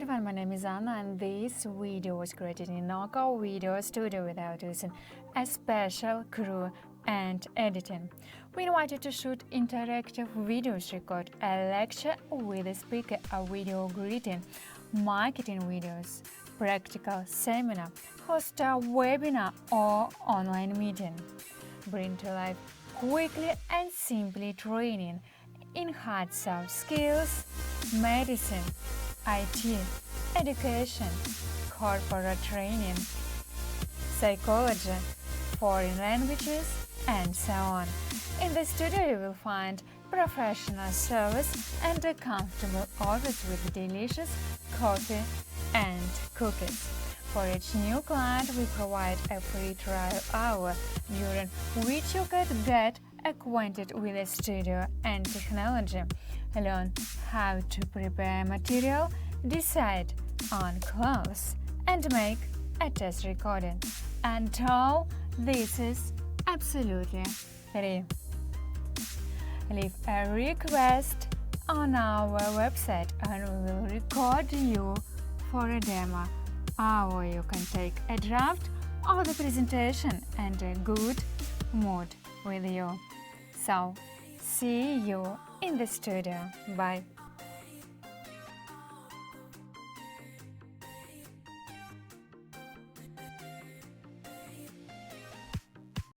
everyone, my name is Anna and this video was created in OKO video studio without using a special crew and editing. We invited to shoot interactive videos, record a lecture with a speaker, a video greeting, marketing videos, practical seminar, host a webinar or online meeting. Bring to life quickly and simply training in hard soft skills, medicine, IT, education, corporate training, psychology, foreign languages, and so on. In the studio you will find professional service and a comfortable office with delicious coffee and cookies. For each new client we provide a free trial hour during which you can get acquainted with the studio and technology, learn how to prepare material, decide on clothes, and make a test recording. And all this is absolutely free. Leave a request on our website and we will record you for a demo, or you can take a draft of the presentation and a good mood with you. So, see you in the studio. Bye.